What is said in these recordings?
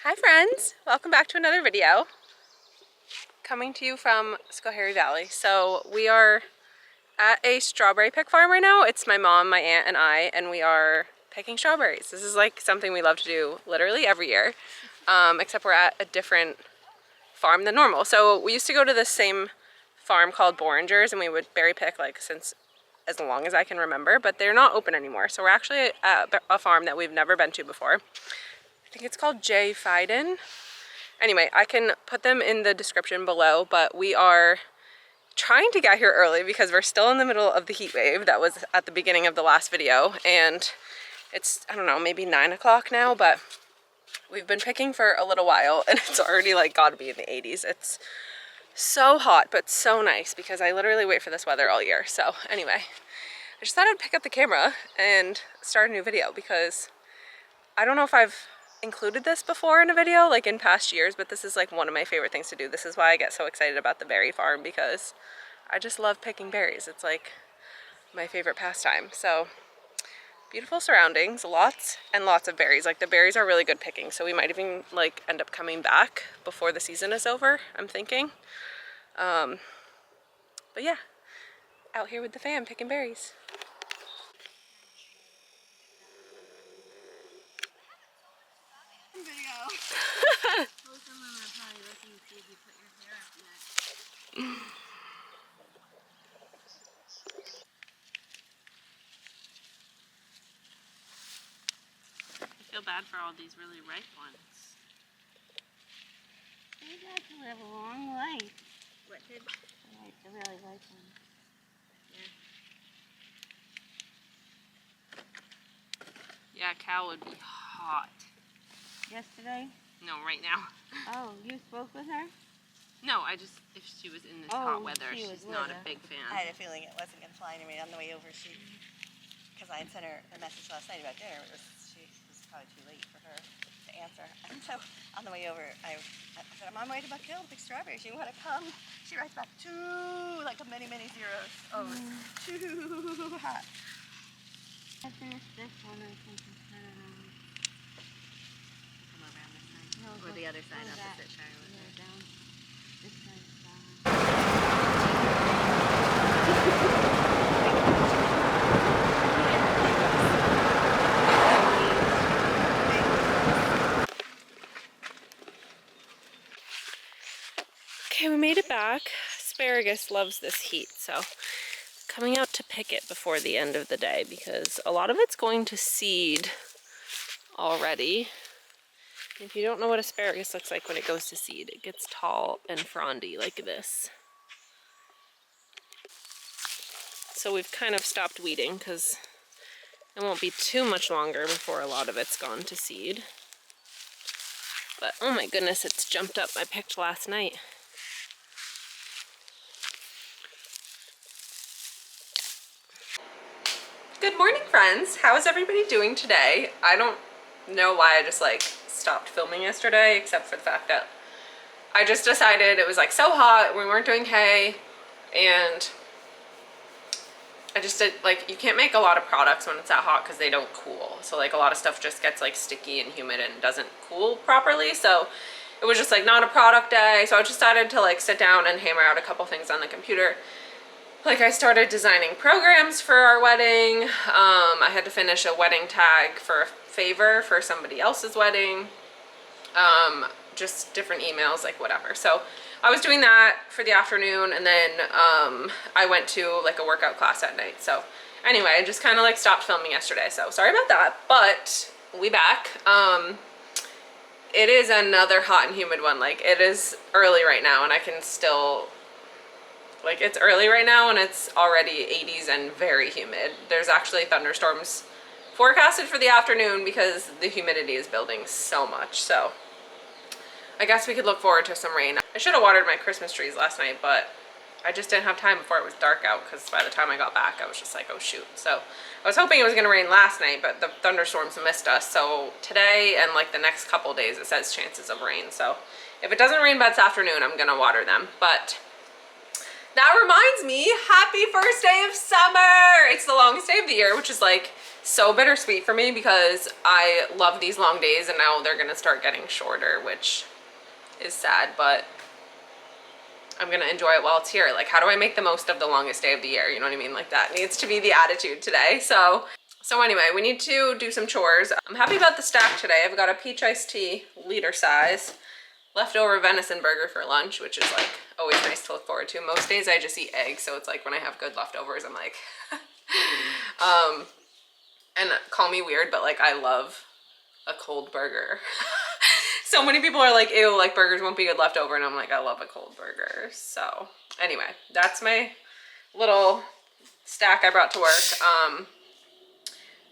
Hi friends, welcome back to another video. Coming to you from Schoharie Valley. So we are at a strawberry pick farm right now. It's my mom, my aunt, and I, and we are picking strawberries. This is like something we love to do literally every year, except we're at a different farm than normal. So we used to go to the same farm called Boringers, and we would berry pick like since as long as I can remember, but they're not open anymore. So we're actually at a farm that we've never been to before. I think it's called J. Fiden. Anyway, I can put them in the description below, but we are trying to get here early because we're still in the middle of the heat wave that was at the beginning of the last video, and it's, I don't know, maybe 9 o'clock now, but we've been picking for a little while and it's already like gotta be in the 80s. It's so hot, but so nice because I literally wait for this weather all year. So anyway, I just thought I'd pick up the camera and start a new video because I don't know if I've included this before in a video like in past years, but this is like one of my favorite things to do. This is why I get so excited about the berry farm, because I just love picking berries. It's like my favorite pastime. So beautiful surroundings, lots and lots of berries. Like the berries are really good picking, so we might even like end up coming back before the season is over, I'm thinking. But yeah, out here with the fam picking berries. I feel bad for all these really ripe ones. They got to live a long life. What did? The really ripe ones. Yeah, Cal would be hot. Yesterday? No, right now. Oh, you spoke with her? No, I just, if she was in this hot weather, she's not a big fan. I had a feeling it wasn't going to fly anyway on the way over. Because I had sent her a message last night about dinner. She was probably too late for her to answer. And so on the way over, I said, I'm on my way to Buck Hill to pick strawberries. You want to come? She writes back, like a many, many zeros. Oh, it's too hot. I finished this one. I think I turn it on. Come around this side. No, Or the other side, opposite Yeah, Charlotte. down. This side is down. Okay, we made it back. Asparagus loves this heat, so coming out to pick it before the end of the day because a lot of it's going to seed already. If you don't know what asparagus looks like when it goes to seed, it gets tall and frondy like this. So we've kind of stopped weeding because it won't be too much longer before a lot of it's gone to seed. But oh my goodness, it's jumped up. I picked last night. Good morning, friends. How is everybody doing today? I don't know why I just like stopped filming yesterday, except for the fact that I just decided it was like so hot, we weren't doing hay, and I just did like, you can't make a lot of products when it's that hot because they don't cool. So like a lot of stuff just gets like sticky and humid and doesn't cool properly. So it was just like not a product day. So I just decided to like sit down and hammer out a couple things on the computer. Like I started designing programs for our wedding. I had to finish a wedding tag for a favor for somebody else's wedding. Just different emails, like whatever. So I was doing that for the afternoon, and then I went to like a workout class at night. So anyway, I just kind of like stopped filming yesterday. So sorry about that, but we back. It is another hot and humid one. Like it is early right now, and I can still, like it's early right now and it's already 80s and very humid. There's actually thunderstorms forecasted for the afternoon because the humidity is building so much. So I guess we could look forward to some rain. I should have watered my Christmas trees last night, but I just didn't have time before it was dark out because by the time I got back, I was just like, oh shoot. So I was hoping it was gonna rain last night, but the thunderstorms missed us. So today and like the next couple days, it says chances of rain. So if it doesn't rain by this afternoon, I'm gonna water them. But that reminds me, happy first day of summer. It's the longest day of the year, which is like so bittersweet for me because I love these long days and now they're gonna start getting shorter, which is sad, but I'm gonna enjoy it while it's here. Like, how do I make the most of the longest day of the year? You know what I mean? Like, that needs to be the attitude today. So anyway, we need to do some chores. I'm happy about the stack today. I've got a peach iced tea, liter size, leftover venison burger for lunch, which is like always nice to look forward to. Most days I just eat eggs, so it's like when I have good leftovers, I'm like, and call me weird, but like I love a cold burger. So many people are like, ew, like burgers won't be good leftover, and I'm like, I love a cold burger. So anyway, that's my little stack I brought to work.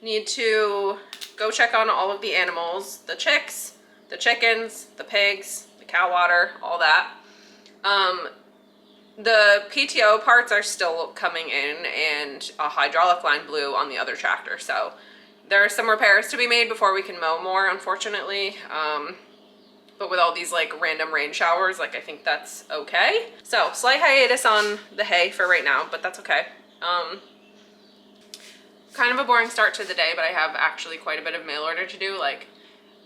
Need to go check on all of the animals, the chicks, the chickens, the pigs, the cow water, all that. The PTO parts are still coming in, and a hydraulic line blew on the other tractor. So there are some repairs to be made before we can mow more, unfortunately. But with all these like random rain showers, like I think that's okay. So slight hiatus on the hay for right now, but that's okay. Kind of a boring start to the day, but I have actually quite a bit of mail order to do. Like,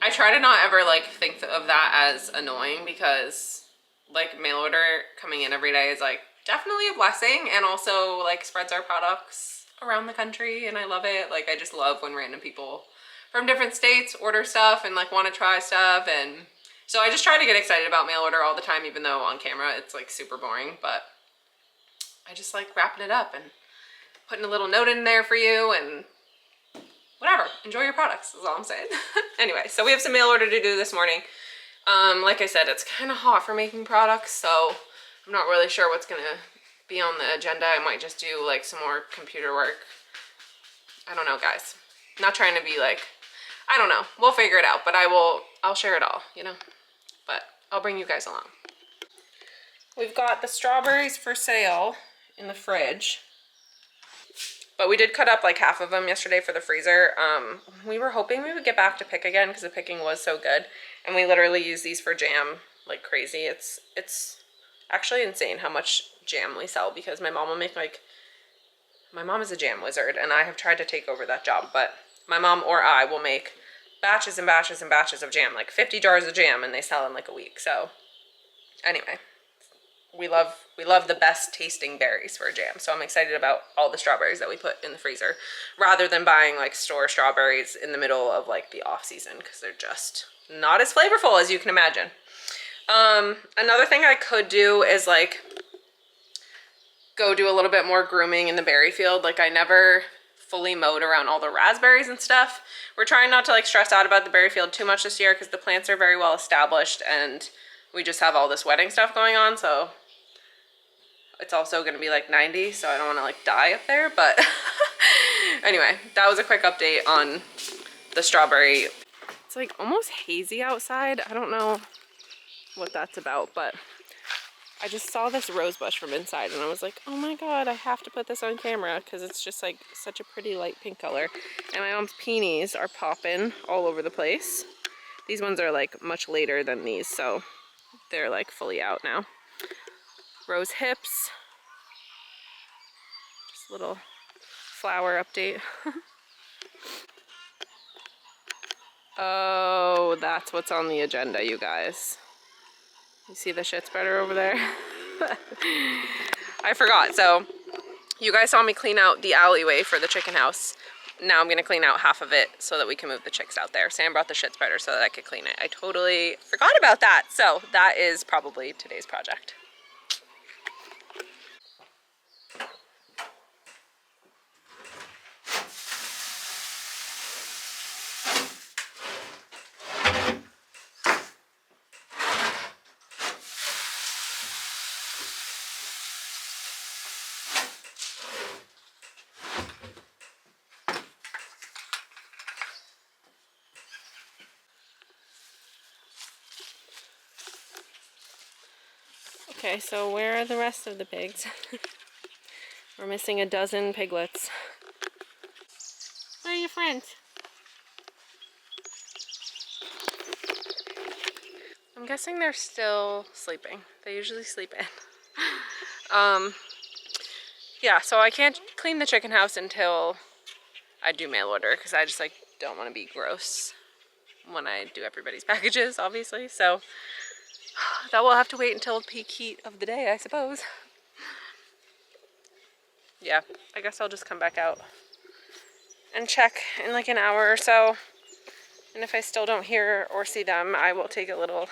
I try to not ever like think of that as annoying, because like mail order coming in every day is like definitely a blessing, and also like spreads our products around the country, and I love it. Like, I just love when random people from different states order stuff and like want to try stuff, and so I just try to get excited about mail order all the time, even though on camera it's like super boring. But I just like wrapping it up and putting a little note in there for you, and whatever, enjoy your products is all I'm saying. Anyway, so we have some mail order to do this morning. Like I said, it's kind of hot for making products, so I'm not really sure what's gonna be on the agenda. I might just do like some more computer work. I don't know, guys. Not trying to be like, I don't know, we'll figure it out, but I'll share it all, you know, but I'll bring you guys along. We've got the strawberries for sale in the fridge. But we did cut up like half of them yesterday for the freezer. We were hoping we would get back to pick again because the picking was so good. And we literally use these for jam like crazy. It's actually insane how much jam we sell, because my mom will make like, my mom is a jam wizard and I have tried to take over that job, but my mom or I will make batches and batches and batches of jam, like 50 jars of jam, and they sell in like a week. So anyway, we love the best tasting berries for jam. So I'm excited about all the strawberries that we put in the freezer, rather than buying like store strawberries in the middle of like the off season, because they're just not as flavorful as you can imagine. Another thing I could do is like go do a little bit more grooming in the berry field. Like, I never fully mowed around all the raspberries and stuff. We're trying not to like stress out about the berry field too much this year, because the plants are very well established and we just have all this wedding stuff going on. So it's also going to be like 90, so I don't want to like die up there. But anyway, that was a quick update on the strawberry. It's like almost hazy outside. I don't know what that's about, but I just saw this rose bush from inside and I was like, oh my god, I have to put this on camera because it's just like such a pretty light pink color. And my mom's peonies are popping all over the place. These ones are like much later than these, so they're like fully out now. Rose hips. Just a little flower update. Oh, that's what's on the agenda, you guys. You see the shit spreader over there? I forgot. So you guys saw me clean out the alleyway for the chicken house. Now I'm going to clean out half of it so that we can move the chicks out there. Sam brought the shit spreader so that I could clean it. I totally forgot about that. So that is probably today's project. Okay, so where are the rest of the pigs? We're missing a dozen piglets. Where are your friends? I'm guessing they're still sleeping. They usually sleep in. Yeah, so I can't clean the chicken house until I do mail order because I just like don't want to be gross when I do everybody's packages, obviously. So that will have to wait until peak heat of the day, I suppose. Yeah, I guess I'll just come back out and check in like an hour or so. And if I still don't hear or see them, I will take a little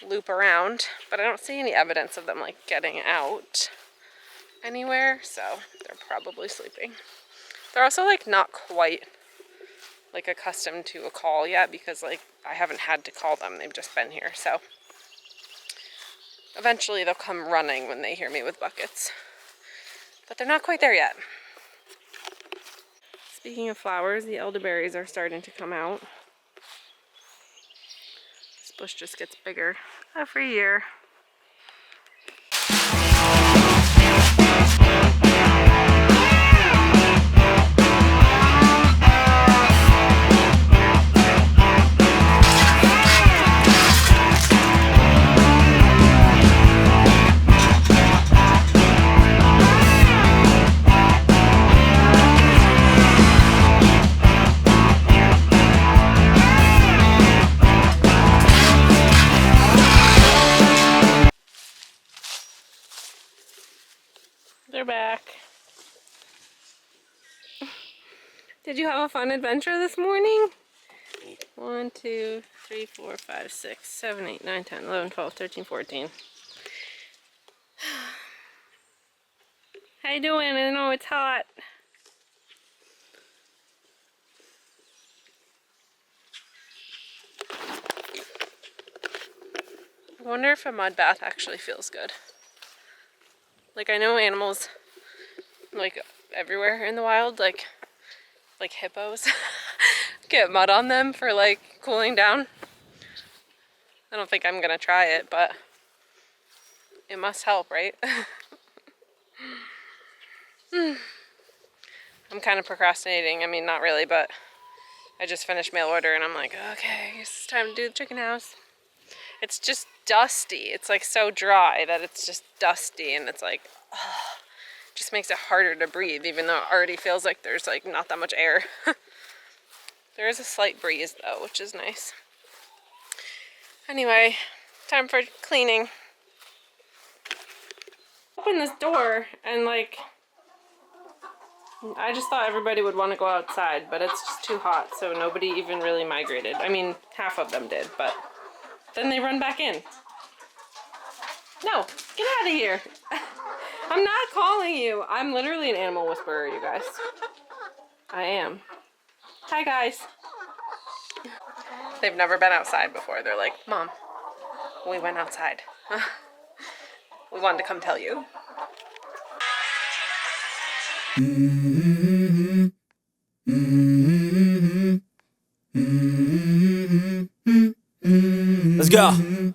loop around. But I don't see any evidence of them like getting out anywhere, so they're probably sleeping. They're also like not quite like accustomed to a call yet because like I haven't had to call them. They've just been here, so eventually they'll come running when they hear me with buckets. But they're not quite there yet. Speaking of flowers, the elderberries are starting to come out. This bush just gets bigger every year. They're back. Did you have a fun adventure this morning? 1, 2, 3, 4, 5, 6, 7, 8, 9, 10, 11, 12, 13, 14. How you doing? I know it's hot. I wonder if a mud bath actually feels good. Like I know animals like everywhere in the wild, like hippos, get mud on them for like cooling down. I don't think I'm gonna try it, but it must help, right? I'm kind of procrastinating. I mean, not really, but I just finished mail order and I'm like, okay, I guess it's time to do the chicken house. It's just dusty. It's like so dry that it's just dusty, and it's like, oh, just makes it harder to breathe, even though it already feels like there's like not that much air. There is a slight breeze though, which is nice. Anyway, time for cleaning. Open this door and like, I just thought everybody would want to go outside, but it's just too hot, so nobody even really migrated. I mean, half of them did, but then they run back in. No, get out of here. I'm not calling you. I'm literally an animal whisperer, you guys. I am. Hi, guys. They've never been outside before. They're like, Mom, we went outside. We wanted to come tell you. Let's go.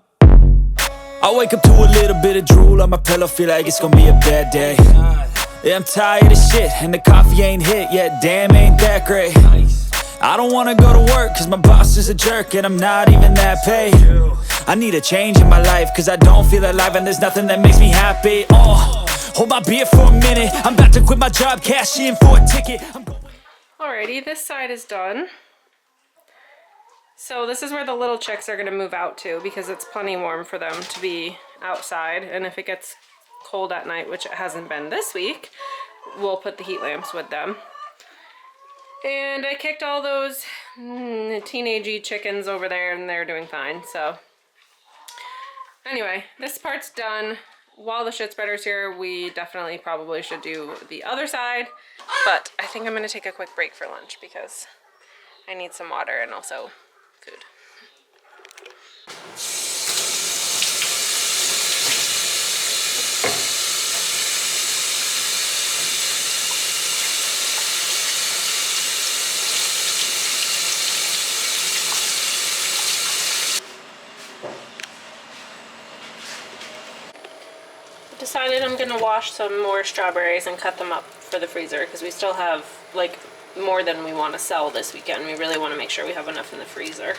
I wake up to a little bit of drool on my pillow, feel like it's gonna be a bad day. Yeah, I'm tired of shit, and the coffee ain't hit yet, damn, ain't that great. I don't wanna go to work, cause my boss is a jerk, and I'm not even that paid. I need a change in my life, cause I don't feel alive, and there's nothing that makes me happy. Hold my beer for a minute, I'm about to quit my job, cash in for a ticket. Alrighty, this side is done. So this is where the little chicks are going to move out to, because it's plenty warm for them to be outside, and if it gets cold at night, which it hasn't been this week, we'll put the heat lamps with them. And I kicked all those teenagey chickens over there, and they're doing fine. So anyway, this part's done. While the shit spreader's here, we definitely probably should do the other side, but I think I'm going to take a quick break for lunch because I need some water and also food. Decided I'm gonna wash some more strawberries and cut them up for the freezer because we still have like more than we want to sell this weekend. We really want to make sure we have enough in the freezer.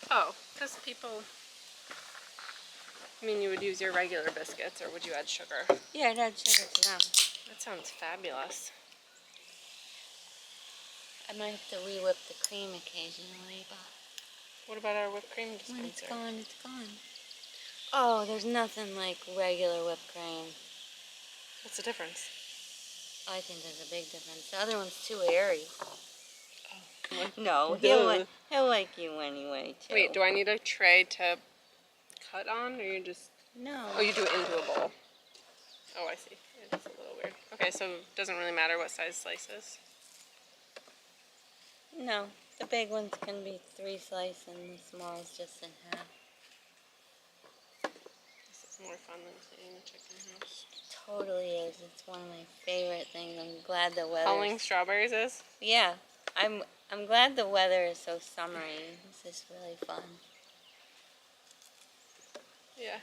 Oh, People, I mean, you would use your regular biscuits, or would you add sugar? Yeah, I'd add sugar to them. That sounds fabulous. I might have to re-whip the cream occasionally, but What about our whipped cream when it's dispenser? gone, it's gone. Oh, there's nothing like regular whipped cream. What's the difference? I think there's a big difference. The other one's too airy. No, Duh. he'll like you anyway, too. Wait, do I need a tray to cut on, or you just... No. Oh, you do it into a bowl. Oh, I see. It's a little weird. Okay, so it doesn't really matter what size slices. No, the big ones can be 3 slices and the small is just in half. This is more fun than cleaning the chicken house. Totally is. It's one of my favorite things. I'm glad the weather. Culling strawberries is? Yeah, I'm glad the weather is so summery. This is really fun. Yeah.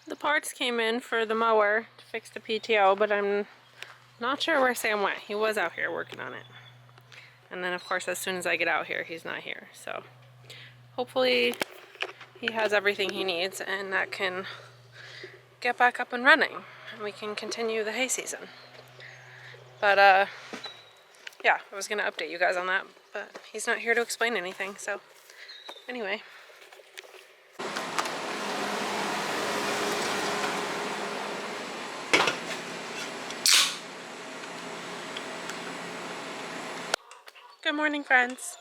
The parts came in for the mower to fix the PTO, but I'm not sure where Sam went. He was out here working on it. And then of course as soon as I get out here, he's not here. So hopefully he has everything he needs and that can get back up and running and we can continue the hay season. But yeah, I was gonna update you guys on that, but he's not here to explain anything, so anyway. Good morning, friends.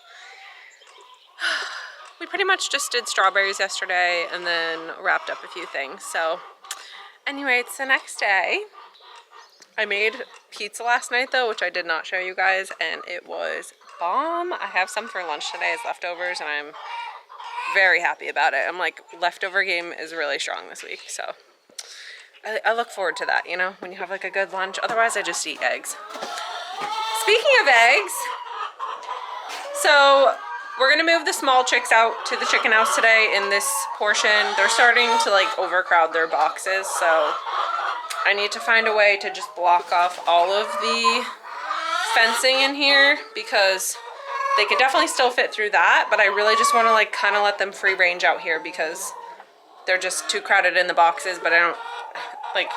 We pretty much just did strawberries yesterday and then wrapped up a few things. So anyway, it's the next day. I made pizza last night though, which I did not show you guys, and it was bomb. I have some for lunch today as leftovers and I'm very happy about it. I'm like, leftover game is really strong this week, so I look forward to that, you know, when you have like a good lunch. Otherwise I just eat eggs. Speaking of eggs, so we're gonna move the small chicks out to the chicken house today in this portion. They're starting to like overcrowd their boxes, so I need to find a way to just block off all of the fencing in here because they could definitely still fit through that, but I really just want to like kind of let them free range out here because they're just too crowded in the boxes, but I don't, like,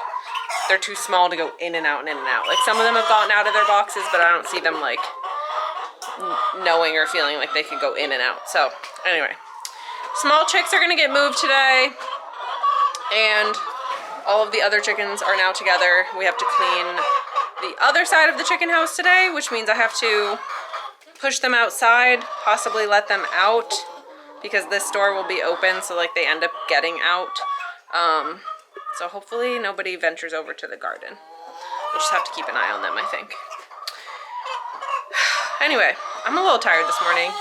they're too small to go in and out and in and out. Like some of them have gotten out of their boxes, but I don't see them like knowing or feeling like they could go in and out. So anyway, small chicks are gonna get moved today and all of the other chickens are now together. We have to clean the other side of the chicken house today, which means I have to push them outside, possibly let them out because this door will be open, so like they end up getting out. So hopefully nobody ventures over to the garden. We'll just have to keep an eye on them, I think. Anyway, I'm a little tired this morning.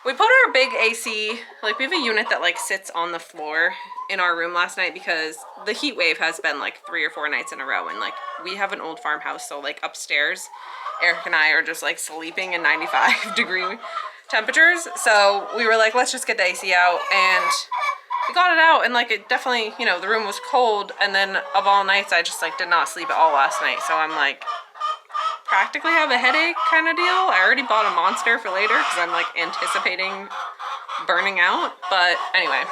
We put our big AC, like we have a unit that like sits on the floor in our room last night because the heat wave has been like 3 or 4 nights in a row, and like we have an old farmhouse, so like upstairs Eric and I are just like sleeping in 95-degree temperatures. So we were like, let's just get the AC out, and we got it out, and like it definitely, you know, the room was cold, and then of all nights I just like did not sleep at all last night. So I'm like practically have a headache kind of deal. I already bought a Monster for later because I'm like anticipating burning out. But anyway,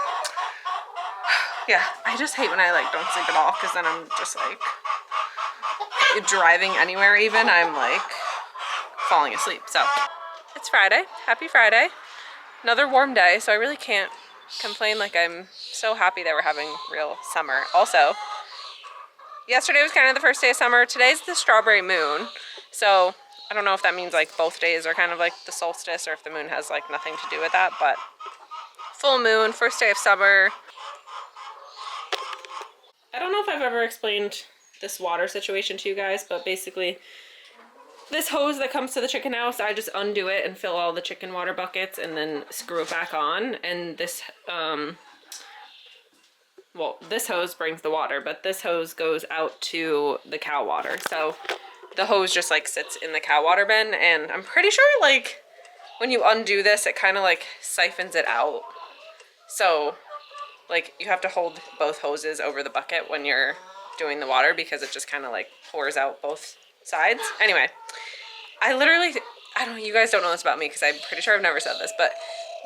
yeah, I just hate when I like don't sleep at all because then I'm just like driving anywhere even, I'm like falling asleep. So it's Friday. Happy Friday. Another warm day, so I really can't complain. Like I'm so happy that we're having real summer. Also, yesterday was kind of the first day of summer. Today's the strawberry moon. So I don't know if that means like both days are kind of like the solstice or if the moon has like nothing to do with that, but full moon, first day of summer. I don't know if I've ever explained this water situation to you guys, but basically this hose that comes to the chicken house, I just undo it and fill all the chicken water buckets and then screw it back on. And this well, this hose brings the water, but this hose goes out to the cow water. So the hose just like sits in the cow water bin, and I'm pretty sure like when you undo this, it kind of like siphons it out. So like you have to hold both hoses over the bucket when you're doing the water because it just kind of like pours out both sides. Anyway, I don't know, you guys don't know this about me because I'm pretty sure I've never said this, but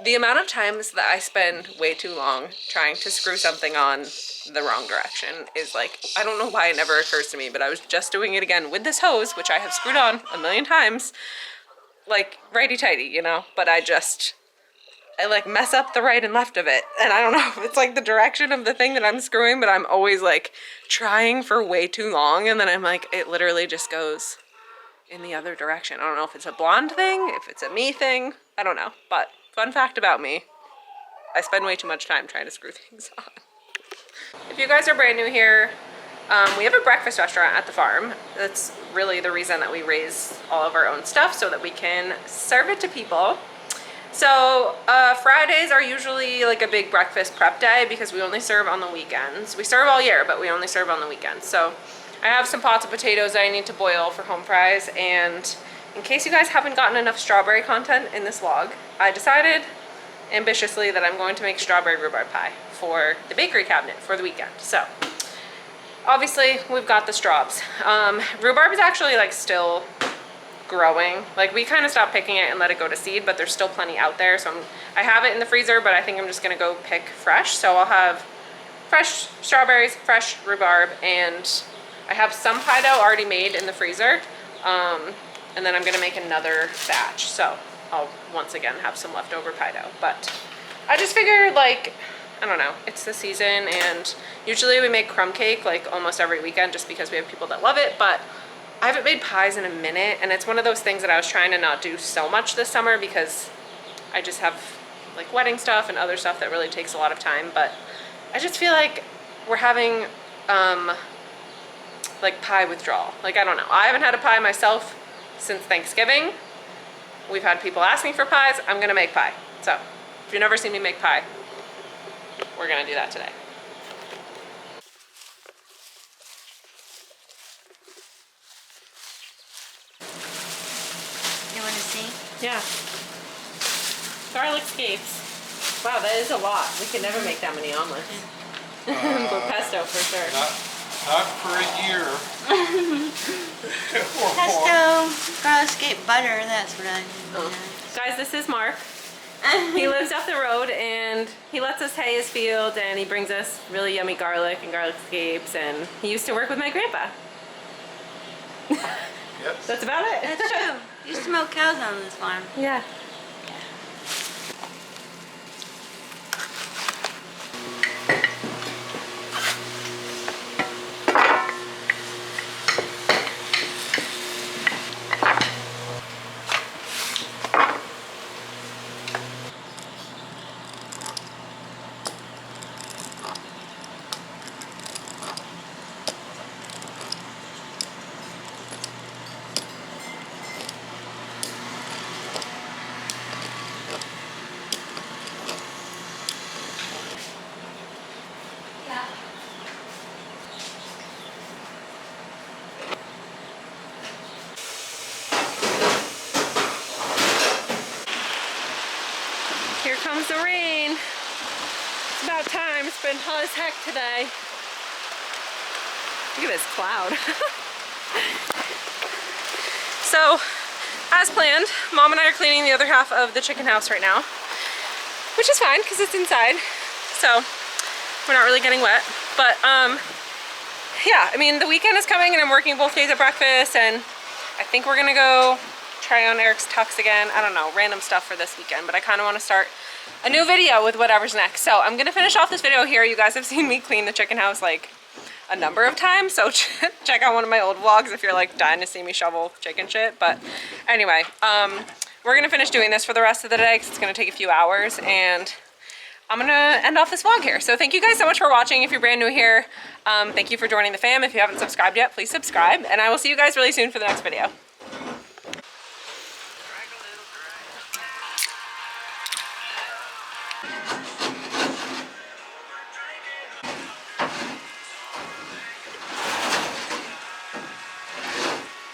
the amount of times that I spend way too long trying to screw something on the wrong direction is like, I don't know why it never occurs to me, but I was just doing it again with this hose, which I have screwed on a million times, like righty-tighty, you know, but I like mess up the right and left of it. And I don't know if it's like the direction of the thing that I'm screwing, but I'm always like trying for way too long. And then I'm like, it literally just goes in the other direction. I don't know if it's a blonde thing, if it's a me thing, I don't know. But fun fact about me, I spend way too much time trying to screw things on. If you guys are brand new here, we have a breakfast restaurant at the farm. That's really the reason that we raise all of our own stuff, so that we can serve it to people. So Fridays are usually like a big breakfast prep day because we only serve on the weekends. We serve all year, but we only serve on the weekends. So I have some pots of potatoes that I need to boil for home fries, and in case you guys haven't gotten enough strawberry content in this vlog, I decided ambitiously that I'm going to make strawberry rhubarb pie for the bakery cabinet for the weekend. So obviously we've got the straws. Rhubarb is actually like still growing. Like we kind of stopped picking it and let it go to seed, but there's still plenty out there. So I have it in the freezer, but I think I'm just gonna go pick fresh. So I'll have fresh strawberries, fresh rhubarb, and I have some pie dough already made in the freezer. And then I'm gonna make another batch. So I'll once again have some leftover pie dough. But I just figured, like, I don't know, it's the season, and usually we make crumb cake like almost every weekend just because we have people that love it, but I haven't made pies in a minute, and it's one of those things that I was trying to not do so much this summer because I just have like wedding stuff and other stuff that really takes a lot of time. But I just feel like we're having like pie withdrawal. Like, I don't know, I haven't had a pie myself since Thanksgiving. We've had people asking for pies. I'm gonna make pie. So if you've never seen me make pie, we're gonna do that today. You want to see? Yeah. Garlic scapes. Wow, that is a lot. We could never make that many omelets. But pesto for sure. Not for a year. Or Pesto, garlic scape butter, that's what I Oh. Guys, this is Mark. He lives up the road, and he lets us hay his field, and he brings us really yummy garlic and garlic scapes, and he used to work with my grandpa. Yes. That's about it. That's true. Used to milk cows on this farm. Yeah. Here comes the rain. It's about time. It's been hot as heck today. Look at this cloud. So, as planned, Mom and I are cleaning the other half of the chicken house right now, which is fine because it's inside, so we're not really getting wet. But yeah, I mean, the weekend is coming and I'm working both days at breakfast, and I think we're gonna go try on Eric's tux again. I don't know, random stuff for this weekend, but I kind of want to start a new video with whatever's next. So I'm gonna finish off this video here. You guys have seen me clean the chicken house like a number of times, so check out one of my old vlogs if you're like dying to see me shovel chicken shit. But anyway, we're gonna finish doing this for the rest of the day because it's gonna take a few hours, and I'm gonna end off this vlog here. So thank you guys so much for watching. If you're brand new here, thank you for joining the fam. If you haven't subscribed yet, please subscribe, and I will see you guys really soon for the next video.